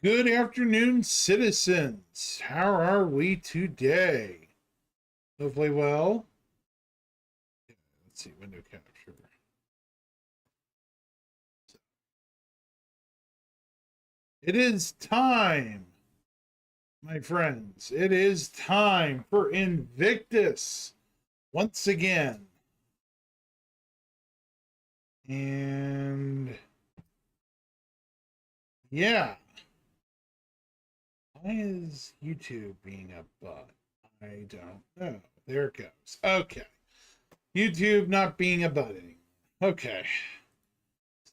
Good afternoon, citizens. How are we today? Hopefully well. Let's see, window capture. It is time, my friends. It is time for Invictus once again. And yeah. Why is YouTube being a bug? I don't know. There it goes. Okay. YouTube not being a bug anymore. Okay.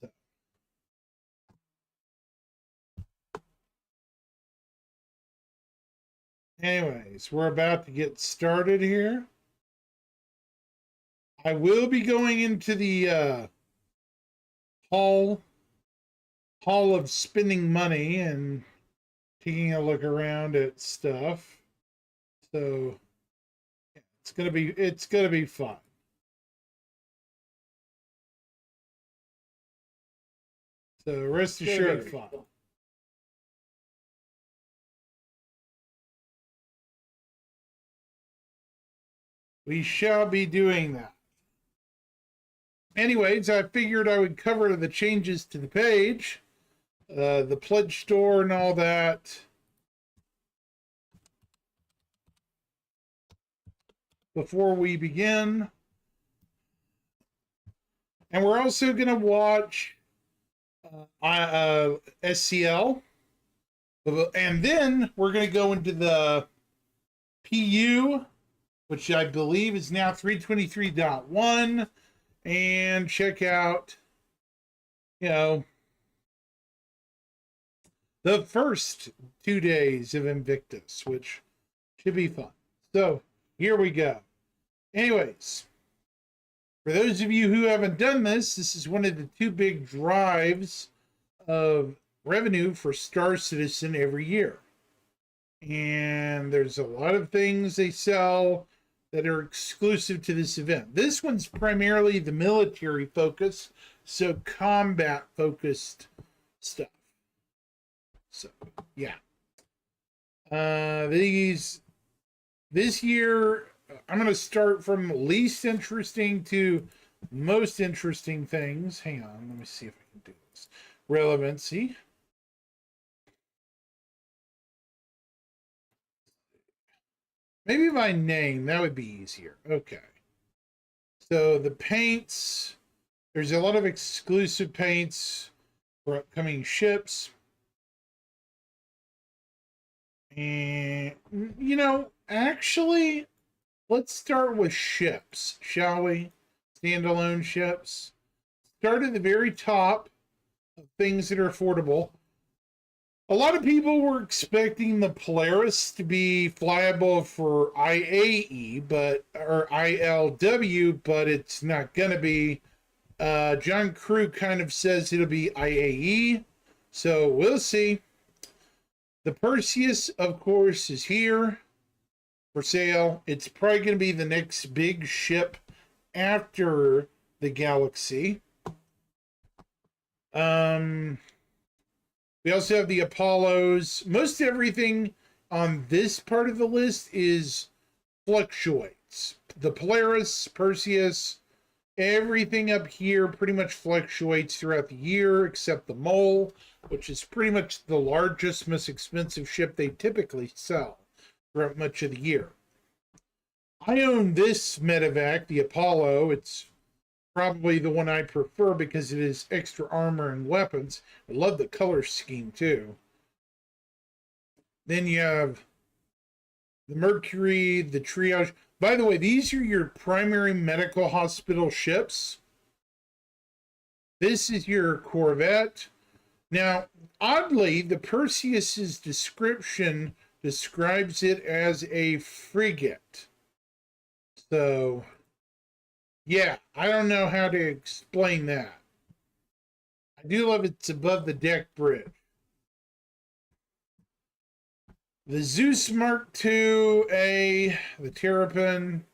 So. Anyways, we're about to get started here. I will be going into the hall of spending money and taking a look around at stuff. So yeah, it's gonna be fun. So rest assured, fun. We shall be doing that. Anyways, I figured I would cover the changes to the page, the pledge store and all that before we begin. And we're also going to watch SCL. And then we're going to go into the PU, which I believe is now 323.1, and check out, the first 2 days of Invictus, which should be fun. So here we go. Anyways, for those of you who haven't done this, this is one of the 2 big drives of revenue for Star Citizen every year. And there's a lot of things they sell that are exclusive to this event. This one's primarily the military focus, so combat focused stuff. So yeah. This year I'm going to start from least interesting to most interesting things. Hang on, let me see if I can do this. Relevancy. Maybe by name, that would be easier. Okay. So the paints, there's a lot of exclusive paints for upcoming ships. And, actually, let's start with ships, shall we? Standalone ships. Start at the very top of things that are affordable. A lot of people were expecting the Polaris to be flyable for IAE, or ILW, but it's not going to be. John Crew kind of says it'll be IAE, so we'll see. The Perseus, of course, is here for sale. It's probably going to be the next big ship after the Galaxy. We also have the Apollos. Most everything on this part of the list is fluctuates. The Polaris, Perseus, everything up here pretty much fluctuates throughout the year, except the Mole, which is pretty much the largest, most expensive ship they typically sell throughout much of the year. I own this medevac, the Apollo. It's probably the one I prefer because it is extra armor and weapons. I love the color scheme too. Then you have the Mercury, the Triage. By the way, these are your primary medical hospital ships. This is your Corvette. Now, oddly, the Perseus's description describes it as a frigate. So, yeah, I don't know how to explain that. I do love it's above the deck bridge. The Zeus Mark II-A, the Terrapin.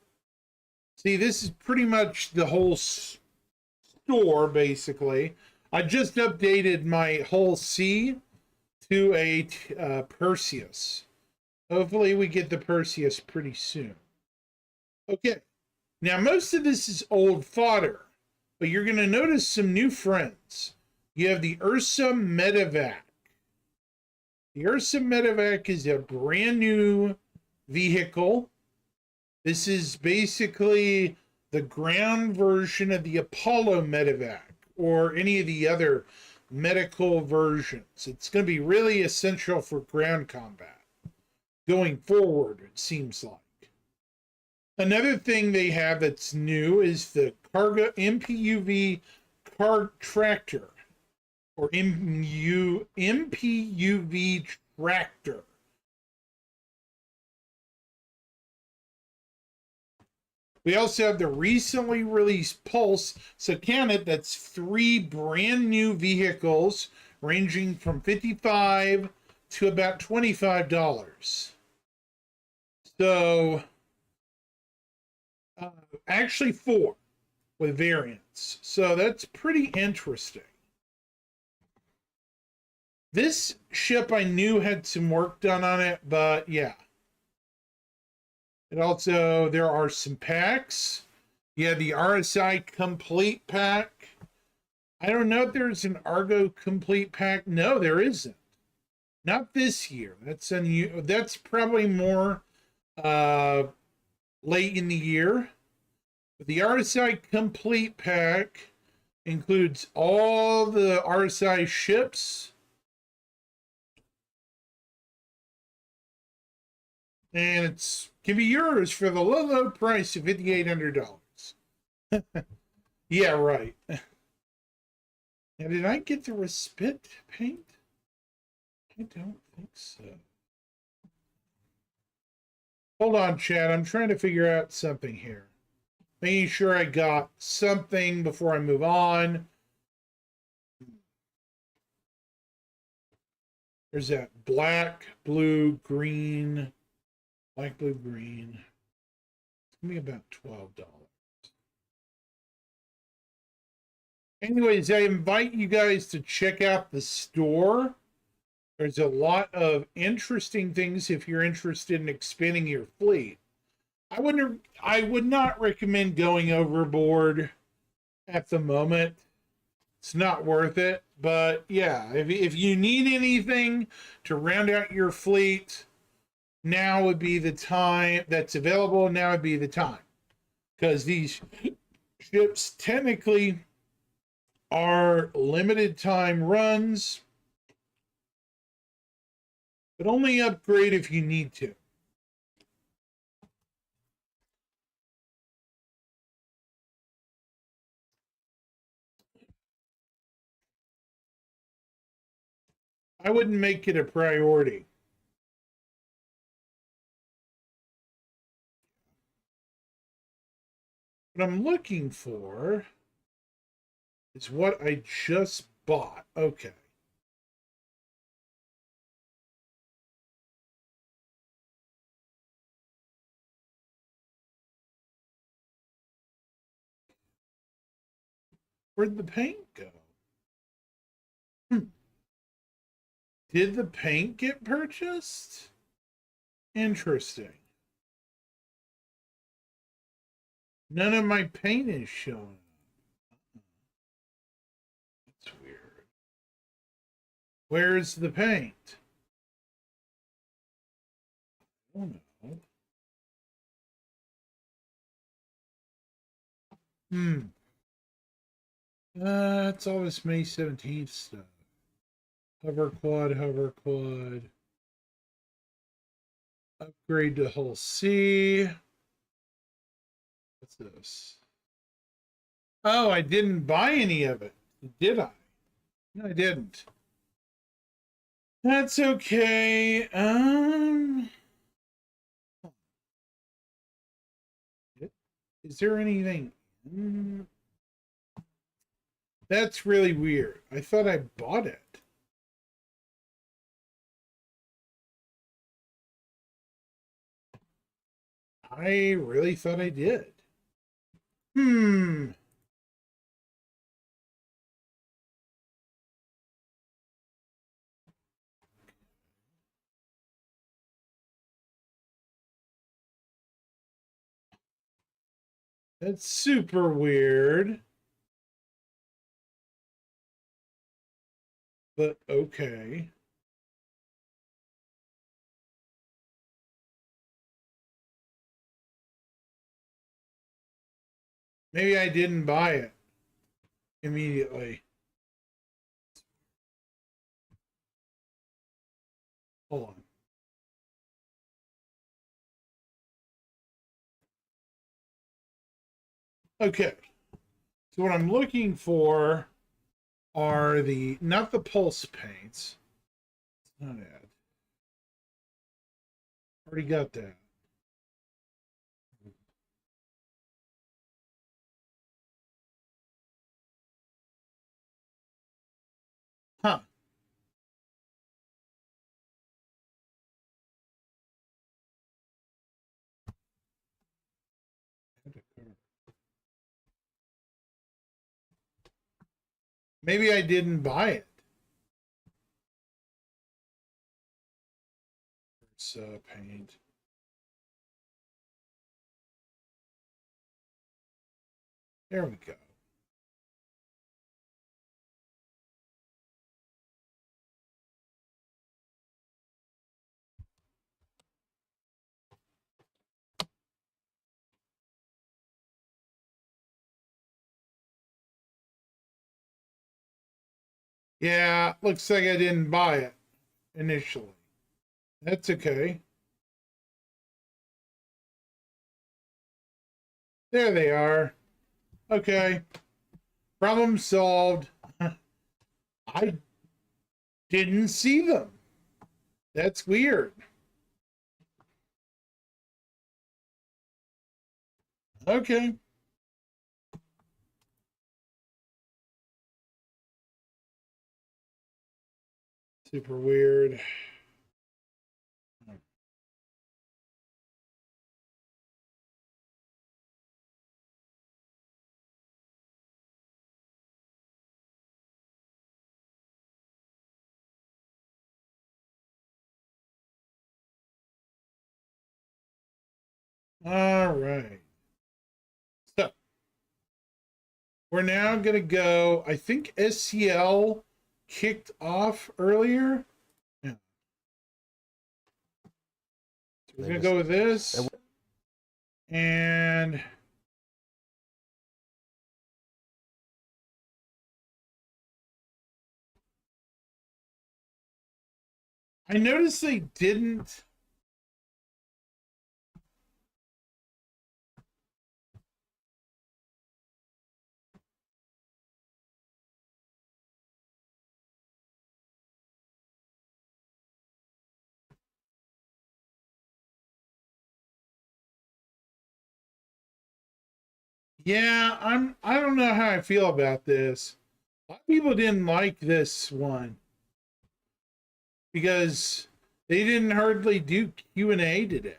See, this is pretty much the whole store, basically. I just updated my Hull C to a Perseus. Hopefully we get the Perseus pretty soon. Okay, now most of this is old fodder, but you're going to notice some new friends. You have the Ursa Medevac. The Ursa Medevac is a brand new vehicle. This is basically the ground version of the Apollo Medevac or any of the other medical versions. It's going to be really essential for ground combat going forward, it seems like. Another thing they have that's new is the cargo MPUV car tractor or MPUV tractor. We also have the recently released Pulse. So count it, that's 3 brand new vehicles ranging from $55 to about $25. So actually 4 with variants. So that's pretty interesting. This ship I knew had some work done on it, but yeah. And also, there are some packs. Yeah, the RSI Complete Pack. I don't know if there's an Argo Complete Pack. No, there isn't. Not this year. That's probably more late in the year. But the RSI Complete Pack includes all the RSI ships. And it can be yours for the low, low price of $5,800. Yeah, right. Now, did I get the Respite paint? I don't think so. Hold on, Chad. I'm trying to figure out something here. Making sure I got something before I move on. There's that black, blue, green. Black, blue, green. It's going to be about $12. Anyways, I invite you guys to check out the store. There's a lot of interesting things if you're interested in expanding your fleet. I would not recommend going overboard at the moment. It's not worth it. But yeah, if you need anything to round out your fleet, now would be the time that's available. Now would be the time, because these ships technically are limited time runs, but only upgrade if you need to. I wouldn't make it a priority. What I'm looking for is what I just bought. Okay. Where'd the paint go? Did the paint get purchased? Interesting. None of my paint is showing. That's weird. Where's the paint? I don't know. It's all this May 17th stuff. Hover quad. Upgrade to hull C. What's this? Oh, I didn't buy any of it. Did I? No, I didn't. That's okay. Is there anything? That's really weird. I thought I bought it. I really thought I did. That's super weird. But okay. Maybe I didn't buy it immediately. Hold on. Okay. So what I'm looking for are not the pulse paints. It's not it. Already got that. Huh. Maybe I didn't buy it. It's paint. There we go. Yeah, looks like I didn't buy it initially. That's okay. There they are. Okay. Problem solved. I didn't see them. That's weird. Okay. Super weird. All right. So we're now going to go. I think SCL kicked off earlier. Yeah. So we're going to go with this. And I noticed they didn't. Yeah, I don't know how I feel about this. A lot of people didn't like this one because they didn't hardly do Q&A today.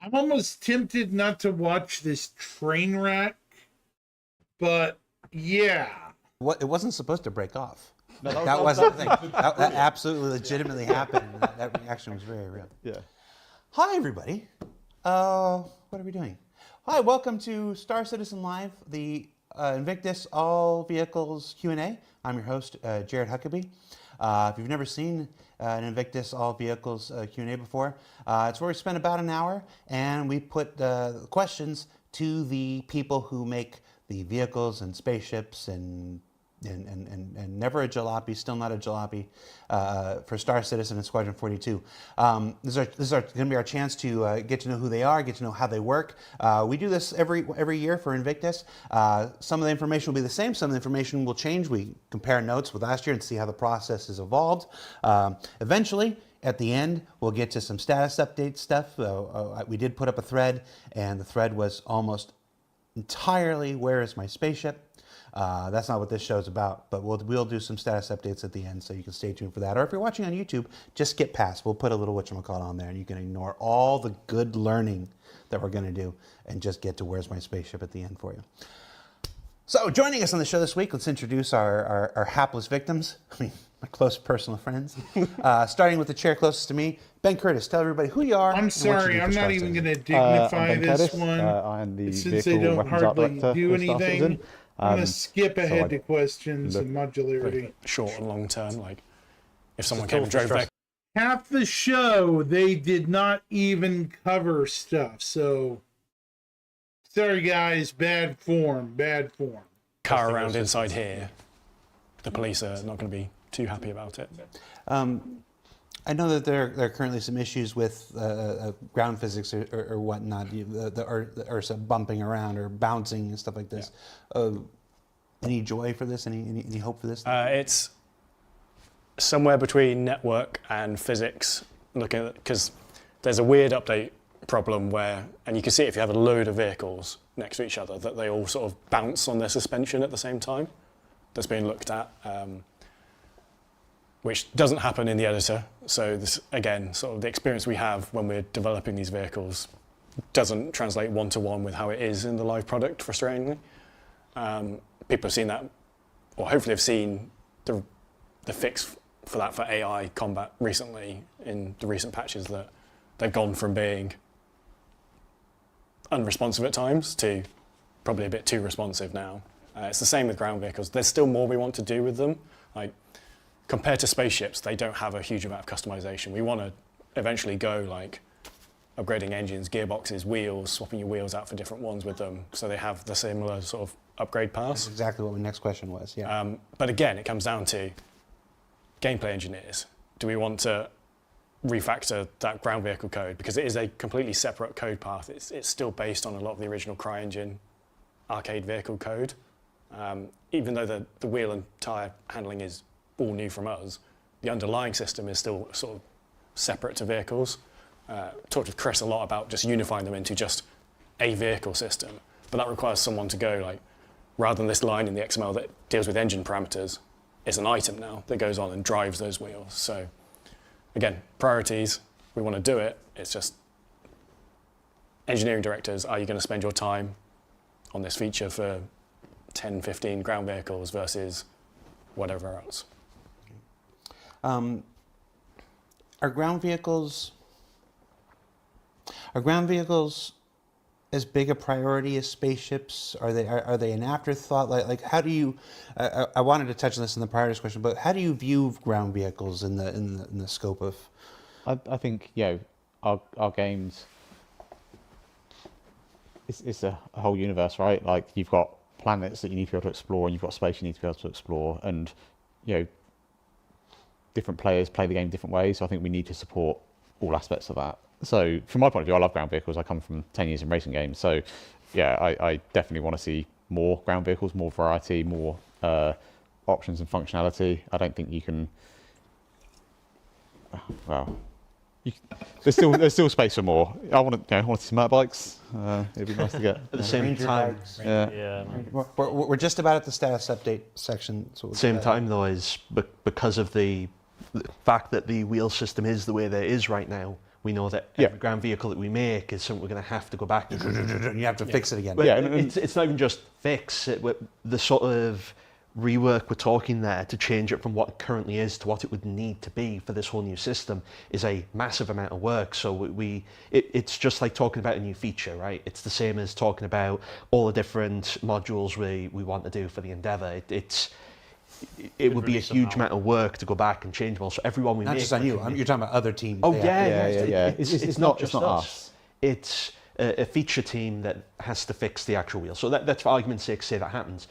I'm almost tempted not to watch this train wreck, but yeah. It wasn't supposed to break off. No, that wasn't the thing. That absolutely legitimately happened. That reaction was very real. Yeah. Hi, everybody. What are we doing? Hi, welcome to Star Citizen Live, the Invictus All Vehicles Q&A. I'm your host, Jared Huckabee. If you've never seen an Invictus All Vehicles Q&A before, it's where we spend about an hour and we put questions to the people who make the vehicles and spaceships and never a jalopy, still not a jalopy, for Star Citizen and Squadron 42. This is going to be our chance to get to know who they are, get to know how they work. We do this every year for Invictus. Some of the information will be the same, some of the information will change. We compare notes with last year and see how the process has evolved. Eventually, at the end, we'll get to some status update stuff. We did put up a thread, and the thread was almost entirely, where is my spaceship? That's not what this show's about, but we'll do some status updates at the end, so you can stay tuned for that. Or if you're watching on YouTube, just skip past. We'll put a little whatchamacallit on there, and you can ignore all the good learning that we're going to do and just get to where's my spaceship at the end for you. So joining us on the show this week, let's introduce our hapless victims. I mean, close personal friends. Starting with the chair closest to me, Ben Curtis. Tell everybody who you are. I'm and what you sorry, do for I'm Star not even Citizen. going to dignify I'm Ben this Curtis. one. I am the Since they Vehicle don't Weapons Art hardly Director do for Star anything, Citizen. I'm going to skip ahead I to questions look- and modularity. Short and long term, like if someone came and drove their Half the show, they did not even cover stuff. So, sorry guys, bad form. car around inside here, the police are not going to be too happy about it. I know that there are currently some issues with ground physics or whatnot, the Earth's bumping around or bouncing and stuff like this. Any joy for this? Any hope for this? It's somewhere between network and physics, looking at because there's a weird update problem where, and you can see it if you have a load of vehicles next to each other, that they all sort of bounce on their suspension at the same time. That's being looked at, which doesn't happen in the editor. So this, again, sort of the experience we have when we're developing these vehicles doesn't translate one-to-one with how it is in the live product, frustratingly. People have seen that, or hopefully have seen the fix for that for AI combat recently in the recent patches, that they've gone from being unresponsive at times to probably a bit too responsive now. It's the same with ground vehicles. There's still more we want to do with them. Like, compared to spaceships, they don't have a huge amount of customization. We want to eventually go like upgrading engines, gearboxes, wheels, swapping your wheels out for different ones with them, so they have the similar sort of upgrade paths. That's exactly what my next question was. Yeah. But again, it comes down to gameplay engineers. Do we want to refactor that ground vehicle code? Because it is a completely separate code path. It's still based on a lot of the original CryEngine arcade vehicle code. Even though the wheel and tyre handling is all new from us, the underlying system is still sort of separate to vehicles. Talked with Chris a lot about just unifying them into just a vehicle system, but that requires someone to go like, rather than this line in the XML that deals with engine parameters, it's an item now that goes on and drives those wheels. So again, priorities, we want to do it. It's just engineering directors, are you going to spend your time on this feature for 10, 15 ground vehicles versus whatever else? Are ground vehicles as big a priority as spaceships? Are they an afterthought? Like how do you? I wanted to touch on this in the prior discussion, but how do you view ground vehicles in the scope of? I think our games. It's a whole universe, right? Like you've got planets that you need to be able to explore, and you've got space you need to be able to explore, and different players play the game different ways. So I think we need to support all aspects of that. So from my point of view, I love ground vehicles. I come from 10 years in racing games. So yeah, I definitely want to see more ground vehicles, more variety, more options and functionality. I don't think you can, there's still space for more. I want to see motorbikes. It'd be nice to get. At the same time, We're just about at the status update section. So at the same time though, is because of the fact that the wheel system is the way that it is right now, we know that every ground vehicle that we make is something we're going to have to go back and you have to fix it again. But it's not even just fix it. The sort of rework we're talking there to change it from what it currently is to what it would need to be for this whole new system is a massive amount of work. So it's just like talking about a new feature, right? It's the same as talking about all the different modules we want to do for the Endeavour. It would be a huge amount of work to go back and change them all. So everyone we not make, just on you. You're talking about other teams. Oh yeah. It's not just us. It's a feature team that has to fix the actual wheel. So that's for argument's sake, say that happens.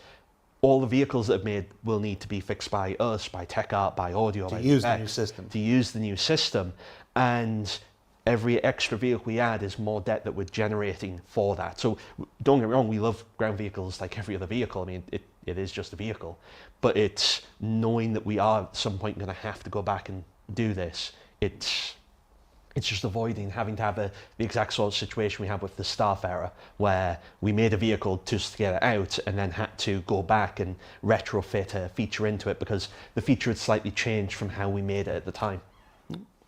All the vehicles that are made will need to be fixed by us, by Tech Art, by Audio, to use the new system. To use the new system, and every extra vehicle we add is more debt that we're generating for that. So don't get me wrong, we love ground vehicles like every other vehicle. I mean, it is just a vehicle, but it's knowing that we are at some point going to have to go back and do this. It's just avoiding having to have the exact sort of situation we had with the Starfarer, where we made a vehicle just to get it out and then had to go back and retrofit a feature into it because the feature had slightly changed from how we made it at the time.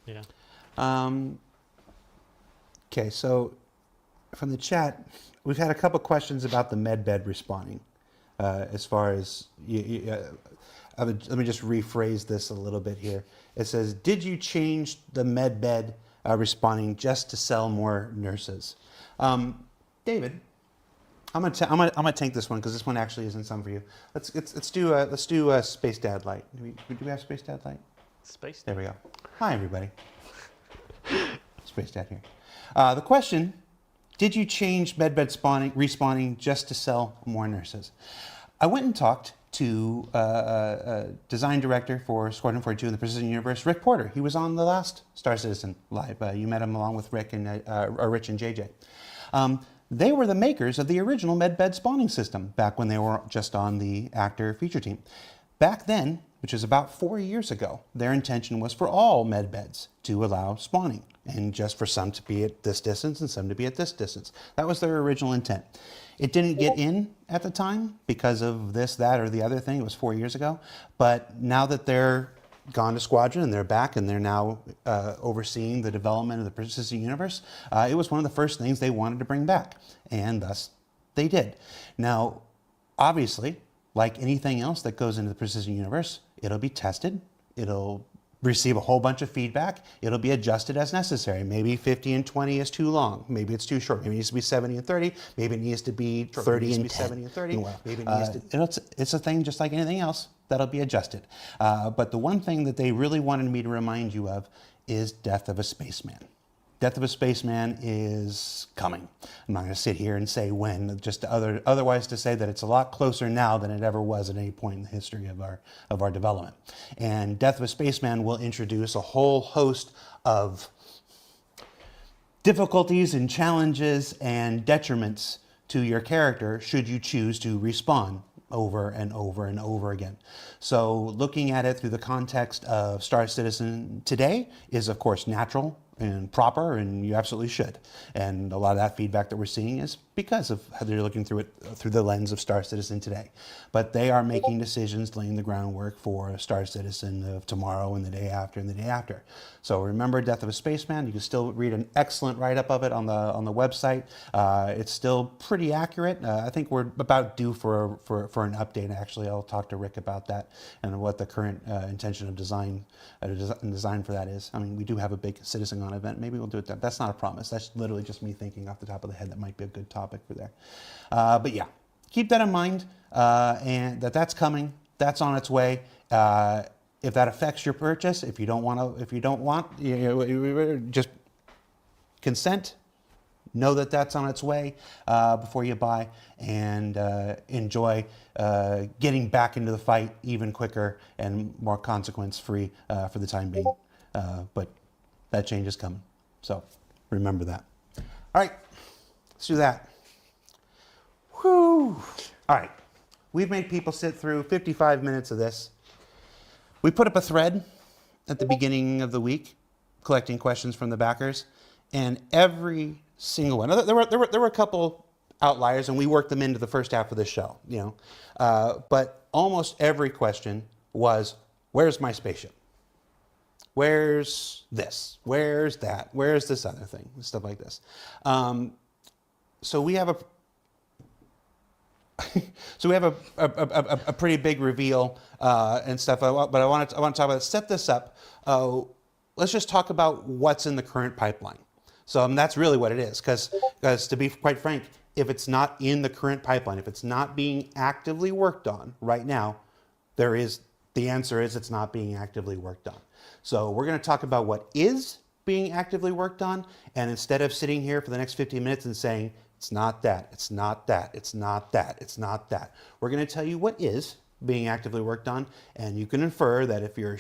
Yeah. Okay, so from the chat, we've had a couple questions about the medbed respawning. As far as let me just rephrase this a little bit here. It says, did you change the med bed responding just to sell more nurses? David, I'm gonna tank this one because this one actually isn't some for you. Let's do Space Dad Light. Do we have Space Dad Light? Space. There we go. Hi everybody. Space Dad here. The question: did you change med bed respawning just to sell more nurses? I went and talked to design director for Squadron 42 in the Precision Universe, Rick Porter. He was on the last Star Citizen Live. You met him along with Rick and Rich and JJ. They were the makers of the original medbed spawning system back when they were just on the actor feature team. Back then, which is about 4 years ago, their intention was for all medbeds to allow spawning, and just for some to be at this distance and some to be at this distance. That was their original intent. It didn't get in at the time because of this, that, or the other thing. It was 4 years ago. But now that they're gone to Squadron and they're back and they're now overseeing the development of the Precision Universe, it was one of the first things they wanted to bring back. And thus, they did. Now, obviously, like anything else that goes into the Precision Universe, it'll be tested. It'll receive a whole bunch of feedback. It'll be adjusted as necessary. Maybe 50 and 20 is too long. Maybe it's too short. Maybe it needs to be 70 and 30. Maybe it needs to be 30 and 10. 70 and 30. Maybe it needs to... It's a thing just like anything else that'll be adjusted. But the one thing that they really wanted me to remind you of is Death of a Spaceman. Death of a Spaceman is coming. I'm not going to sit here and say when, just otherwise to say that it's a lot closer now than it ever was at any point in the history of our development. And Death of a Spaceman will introduce a whole host of difficulties and challenges and detriments to your character should you choose to respawn over and over and over again. So looking at it through the context of Star Citizen today is of course natural and proper, and you absolutely should. And a lot of that feedback that we're seeing is because of how they're looking through it through the lens of Star Citizen today. But they are making decisions, laying the groundwork for Star Citizen of tomorrow and the day after and the day after. So remember Death of a Spaceman. You can still read an excellent write-up of it on the website. It's still pretty accurate. I think we're about due for an update. Actually, I'll talk to Rick about that and what the current intention of design for that is. I mean, we do have a big Citizen on event. Maybe we'll do it. That's not a promise. That's literally just me thinking off the top of the head. That might be a good topic for there. But yeah, keep that in mind, and that's coming. That's on its way. If that affects your purchase, if you don't want, just consent. Know that that's on its way before you buy, and enjoy getting back into the fight even quicker and more consequence-free for the time being. But that change is coming. So remember that. All right, let's do that. Whew. All right, we've made people sit through 55 minutes of this. We put up a thread at the beginning of the week collecting questions from the backers, and every single one. There were a couple outliers, and we worked them into the first half of the show, but almost every question was, where's my spaceship? Where's this? Where's that? Where's this other thing? Stuff like this. So we have a pretty big reveal and stuff. But I want to talk about set this up. Let's just talk about what's in the current pipeline. So that's really what it is. Because to be quite frank, if it's not in the current pipeline, if it's not being actively worked on right now, the answer is it's not being actively worked on. So we're going to talk about what is being actively worked on, and instead of sitting here for the next 15 minutes and saying, it's not that, it's not that, it's not that, it's not that, we're going to tell you what is being actively worked on, and you can infer that if your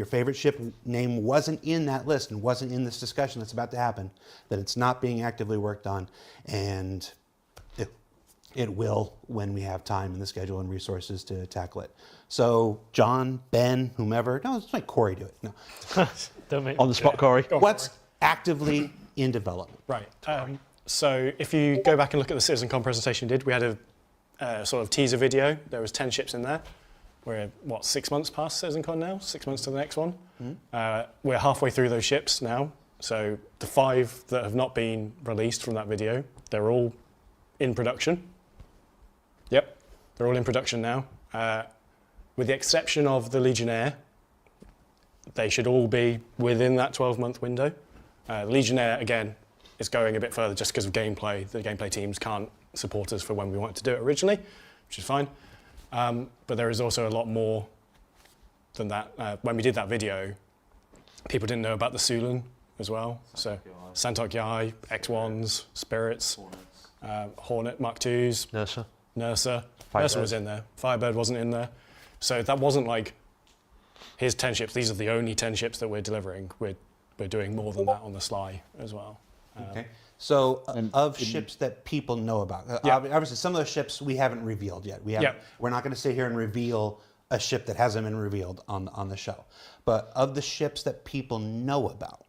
favorite ship name wasn't in that list and wasn't in this discussion that's about to happen, that it's not being actively worked on, and it will when we have time in the schedule and resources to tackle it. So John, Ben, whomever, no, let's make Corey do it. No. On the spot, Corey. What's actively in development? Right. So if you go back and look at the CitizenCon presentation we did, we had a sort of teaser video. There was 10 ships in there. We're, 6 months past CitizenCon now? 6 months to the next one. Mm-hmm. We're halfway through those ships now. So the 5 that have not been released from that video, they're all in production. Yep, they're all in production now. with the exception of the Legionnaire, they should all be within that 12-month window. Legionnaire, again, is going a bit further just because of gameplay. The gameplay teams can't support us for when we wanted to do it originally, which is fine. But there is also a lot more than that. When we did that video, people didn't know about the Sulan as well. So Santok Yai, X1s, Spirits, Hornet Mark IIs, Nursa. Nursa was in there. Firebird wasn't in there. So that wasn't like, here's 10 ships. These are the only 10 ships that we're delivering. We're doing more than that on the sly as well. Okay. So of ships that people know about, obviously some of those ships we haven't revealed yet. We're not going to sit here and reveal a ship that hasn't been revealed on the show. But of the ships that people know about,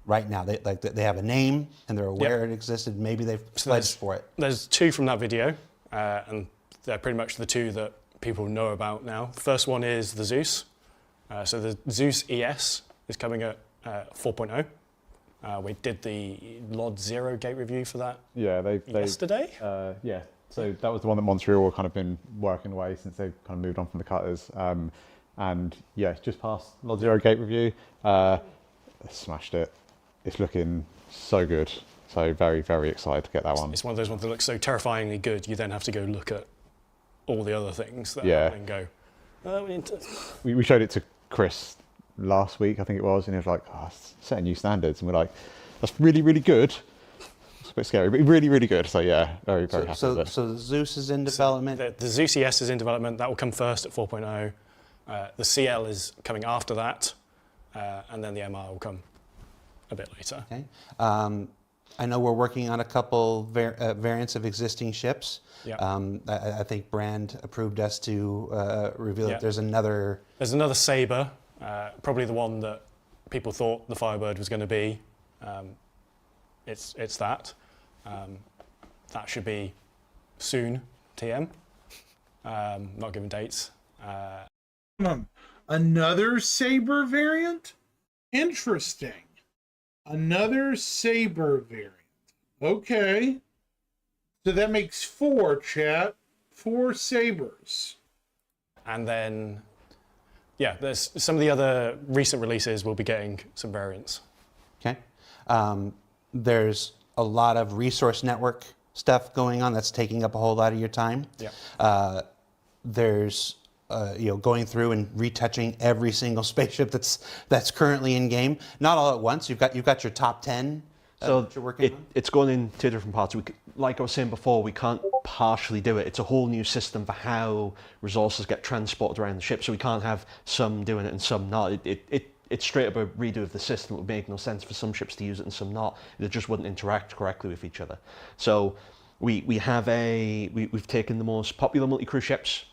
right now, they have a name and they're aware it existed. Maybe they've pledged for it. There's 2 from that video, and they're pretty much the 2 that people know about now. The first one is the Zeus. So the Zeus ES is coming at 4.0. We did the LOD 0 gate review for that yesterday. Yeah, so that was the one that Montreal kind of been working away since they've kind of moved on from the cutters. And yeah, it's just passed LOD 0 gate review. Smashed it. It's looking so good. So very, very excited to get that one. It's one of those ones that looks so terrifyingly good, you then have to go look at all the other things that and go, oh, we need to... We showed it to Chris last week, I think it was, and he was like, oh, it's setting new standards. And we're like, that's really, really good. It's a bit scary, but really, really good. So yeah, very, very happy with it. So Zeus is in development? So the Zeus ES is in development. That will come first at 4.0. The CL is coming after that, and then the MR will come a bit later. Okay. I know we're working on a couple variants of existing ships. I think Brand approved us to reveal that there's another... There's another Sabre, probably the one that people thought the Firebird was going to be. It's that. That should be soon, TM. Not giving dates. Another Sabre variant? Interesting. Another Sabre variant. Okay. So that makes 4, chat. 4 Sabres. And then, there's some of the other recent releases will be getting some variants. Okay. There's a lot of resource network stuff going on that's taking up a whole lot of your time. There's going through and retouching every single spaceship that's currently in game. Not all at once. You've got your top 10. So you're working on? It's going in 2 different parts. Like I was saying before, we can't partially do it. It's a whole new system for how resources get transported around the ship. So we can't have some doing it and some not. It's straight up a redo of the system. It would make no sense for some ships to use it and some not. They just wouldn't interact correctly with each other. So we've taken the most popular multi-crew ships,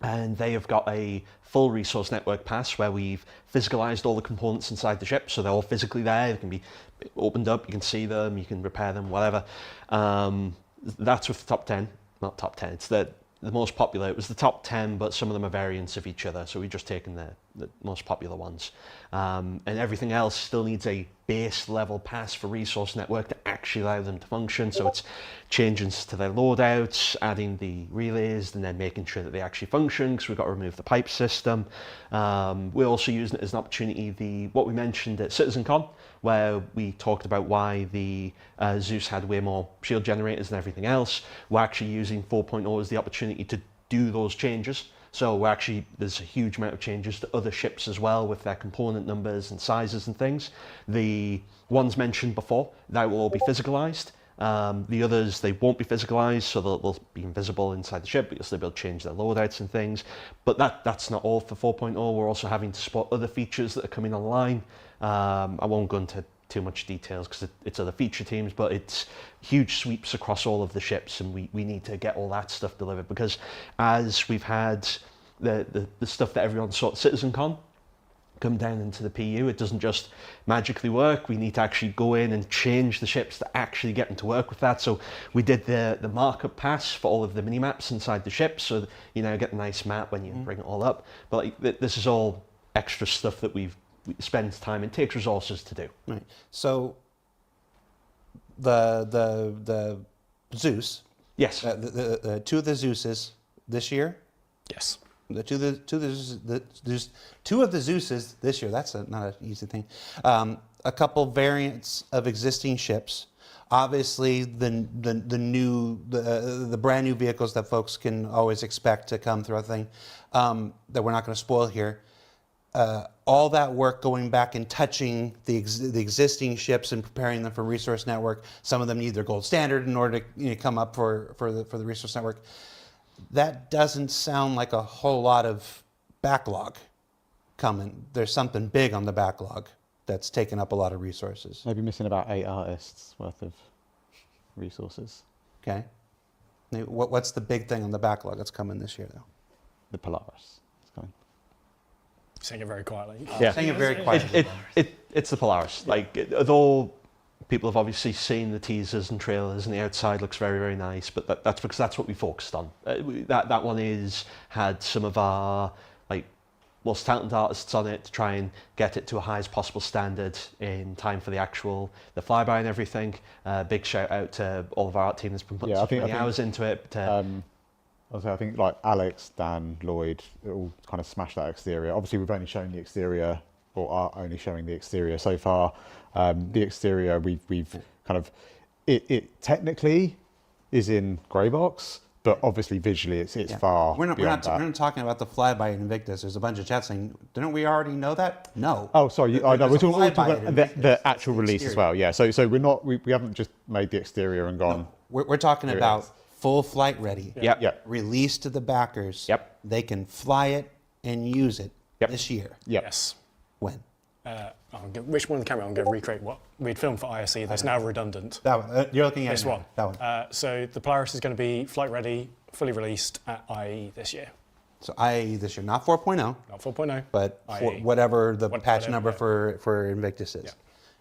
and they have got a full resource network pass where we've physicalized all the components inside the ship, so they're all physically there. They can be opened up, you can see them, you can repair them, whatever. That's with the top 10, not top 10, it's the most popular. It was the top 10, but some of them are variants of each other, so we've just taken the most popular ones. And everything else still needs a base level pass for resource network to actually allow them to function. So it's changes to their loadouts, adding the relays, and then making sure that they actually function, because we've got to remove the pipe system. We're also using it as an opportunity, what we mentioned at CitizenCon, where we talked about why the Zeus had way more shield generators than everything else. We're actually using 4.0 as the opportunity to do those changes. So there's a huge amount of changes to other ships as well with their component numbers and sizes and things. The ones mentioned before, that will all be physicalized. The others, they won't be physicalized, so they'll be invisible inside the ship, but you'll still be able to change their loadouts and things. But that's not all for 4.0. We're also having to support other features that are coming online. I won't go into too much details because it's other feature teams, but it's huge sweeps across all of the ships, and we need to get all that stuff delivered, because as we've had the stuff that everyone saw at CitizenCon come down into the PU, it doesn't just magically work. We need to actually go in and change the ships to actually get them to work with that. So we did the markup pass for all of the mini maps inside the ship, so you now get a nice map when you bring it all up. But this is all extra stuff that we spend time and takes resources to do. Right. So the Zeus. Yes. The 2 of the Zeuses this year. Yes. There's two of the Zeuses this year. That's not an easy thing. A couple variants of existing ships. Obviously, the brand new vehicles that folks can always expect to come through a thing that we're not going to spoil here. All that work going back and touching the existing ships and preparing them for Resource Network. Some of them need their gold standard in order to come up for the Resource Network. That doesn't sound like a whole lot of backlog coming. There's something big on the backlog that's taken up a lot of resources. Maybe missing about 8 artists worth of resources. Okay. What's the big thing on the backlog that's coming this year, though? The Polaris is coming. Saying it very quietly. Yeah. Saying it very quietly. It's the Polaris. Like, although people have obviously seen the teasers and trailers, and the outside looks very, very nice, but that's because that's what we focused on. That one had some of our most talented artists on it to try and get it to a highest possible standard in time for the flyby and everything. Big shout out to all of our art team that's been putting so many hours into it. I think like Alex, Dan, Lloyd, all kind of smashed that exterior. Obviously, we've only shown the exterior, or are only showing the exterior so far. The exterior, we've kind of it technically is in grey box, but obviously visually it's far. We're not talking about the flyby in Invictus. There's a bunch of chat saying, "Didn't we already know that?" No. Oh, sorry. I know we're talking about the actual release exterior as well. Yeah. So we're not. We haven't just made the exterior and gone. No. We're talking about full flight ready. Yep. Yep. Released to the backers. Yep. They can fly it and use it this year. Yep. Yes. When? Which one of the camera? I'm going to recreate what we'd filmed for ISE that's now redundant. That one. You're looking at This one. That one. So the Polaris is going to be flight ready, fully released at IE this year. So IE this year, not 4.0, Not 4.0. but IE. whatever the patch Whatever, number yeah. for Invictus is. Yeah.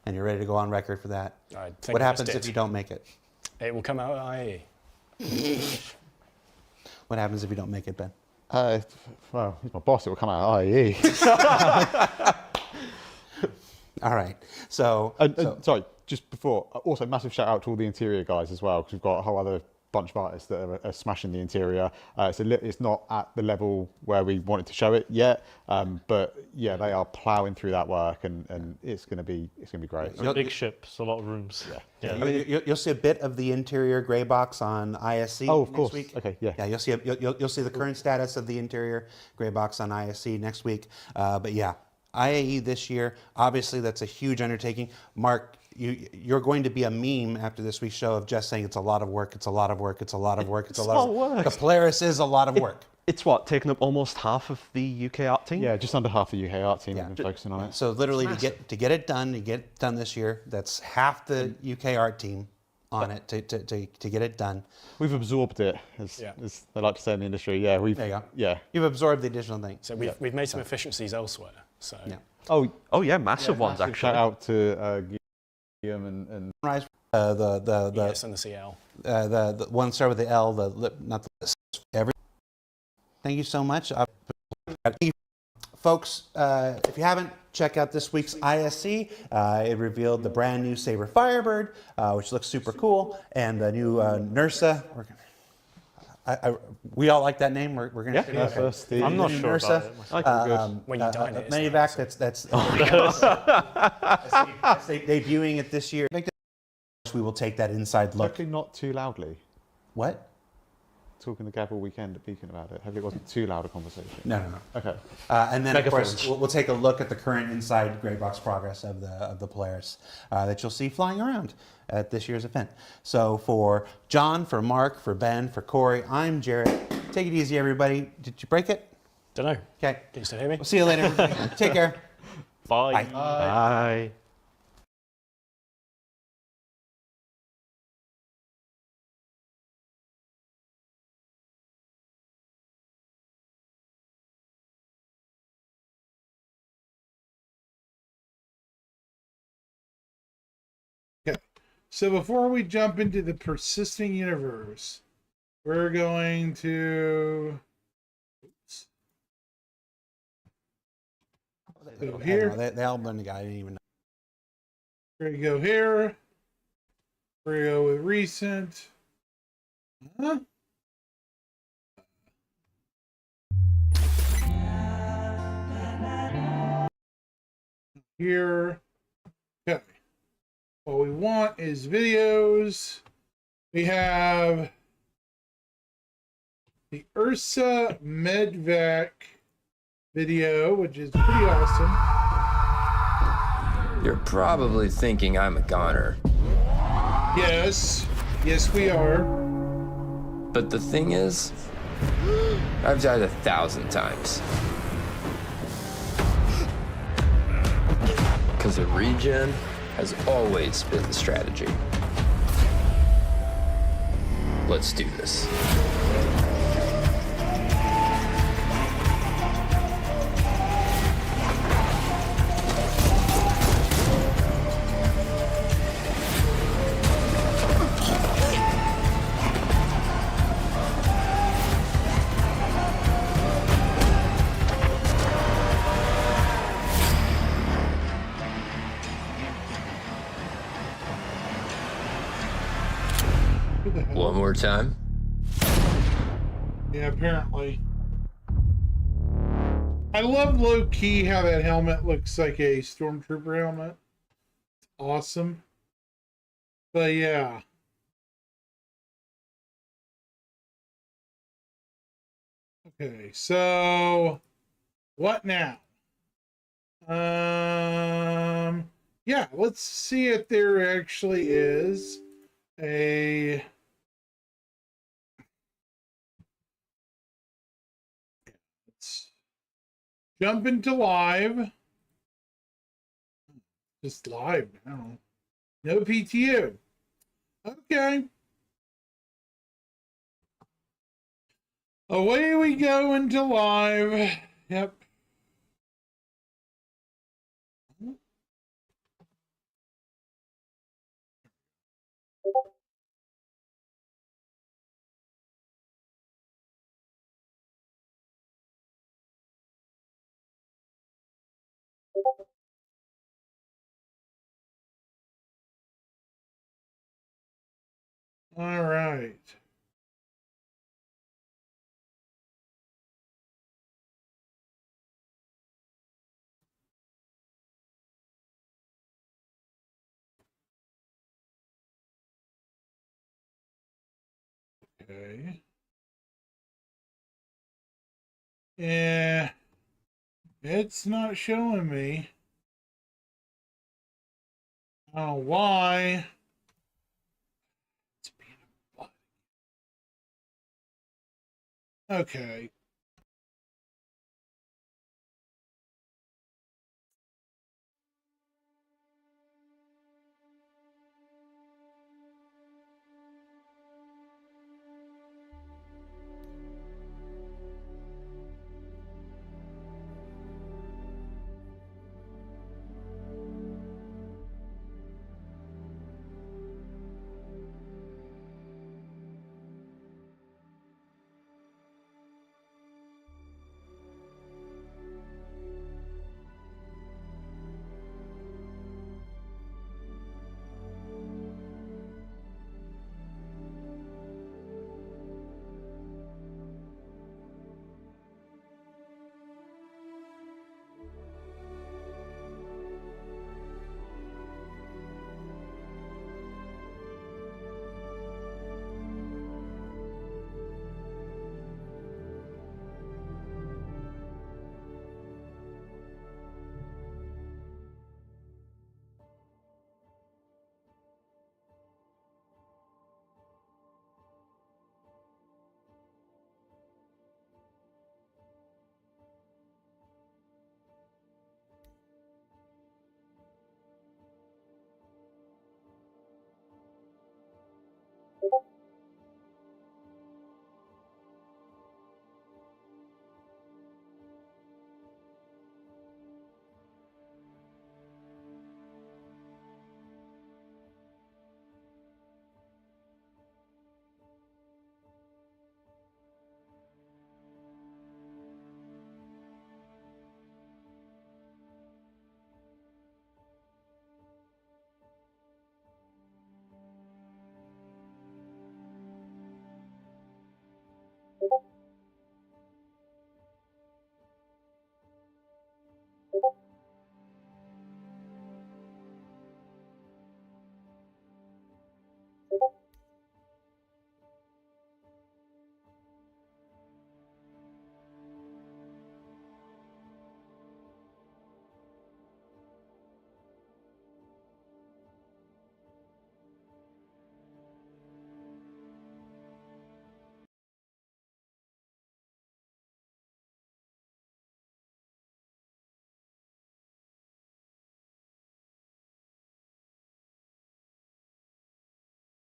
And you're ready to go on record for that. I think What I happens just if did. you don't make it? It will come out at IE. What happens if you don't make it, Ben? Well, he's my boss. It will come out at IE. All right. So, Sorry, just before. Also, massive shout out to all the interior guys as well, because we've got a whole other bunch of artists that are smashing the interior. It's not at the level where we wanted to show it yet, but yeah, they are ploughing through that work, and it's gonna be great. Big ships, a lot of rooms. Yeah. you'll see a bit of the interior gray box on ISC Oh, of next course. week. Okay, yeah. Yeah, you'll see the current status of the interior gray box on ISC next week. But yeah, IAE this year, obviously that's a huge undertaking. Mark, you're going to be a meme after this week's show of just saying it's a lot of work, it's a lot of work, it's a lot of work, it's a lot of work. The Polaris is a lot of work. It's taken up almost half of the UK art team? Yeah, just under half the UK art team Yeah. have been focusing on it. So literally to get it done this year, that's half the UK art team on it to get it done. We've absorbed it, as they like to say in the industry. Yeah, There you go. Yeah. You've absorbed the additional thing. So we've made some efficiencies elsewhere. So Yeah. Oh yeah, massive ones Massive actually. Shout out to Guillaume and Rise, the yes, and the CL. the one start with the L, not the every. Thank you so much, folks. If you haven't, check out this week's ISC. It revealed the brand new Sabre Firebird, which looks super cool, and the new Nursa. We all like that name. We're gonna. Yeah. first the I'm not New sure Nursa. about it. When you dine it, it's Medivac, nice. that's debuting it this year. We will take that inside look. Hopefully not too loudly. What? Talking to Gav all weekend at Beacon about it. Hopefully it wasn't too loud a conversation. No. Okay. And then, of course, Megaphones. we'll take a look at the current inside gray box progress of the Polaris that you'll see flying around at this year's event. So for John, for Mark, for Ben, for Corey, I'm Jared. Take it easy, everybody. Did you break it? Don't know. Okay. Can you still hear me? We'll see you later, everybody. Take care. Bye. Bye. Bye. So before we jump into the persisting universe, we're going to go here. They all blend together. I didn't even know. We're gonna go here. We're gonna go with recent. Huh? here. Okay. What we want is videos. We have the Ursa Medvac video, which is pretty awesome. You're probably thinking I'm a goner. Yes. Yes, we are. But the thing is, I've died 1,000 times. Because a regen has always been the strategy. Let's do this. Who the hell? One more time. Yeah, apparently. I love low key how that helmet looks like a stormtrooper helmet. Awesome. But yeah. Okay, so what now? Yeah, let's see if there actually is a let's jump into live. Just live now. No PTU. Okay. Away we go into live. Yep. All right. Okay. Yeah, it's not showing me. I don't know why. It's being a butt. Okay.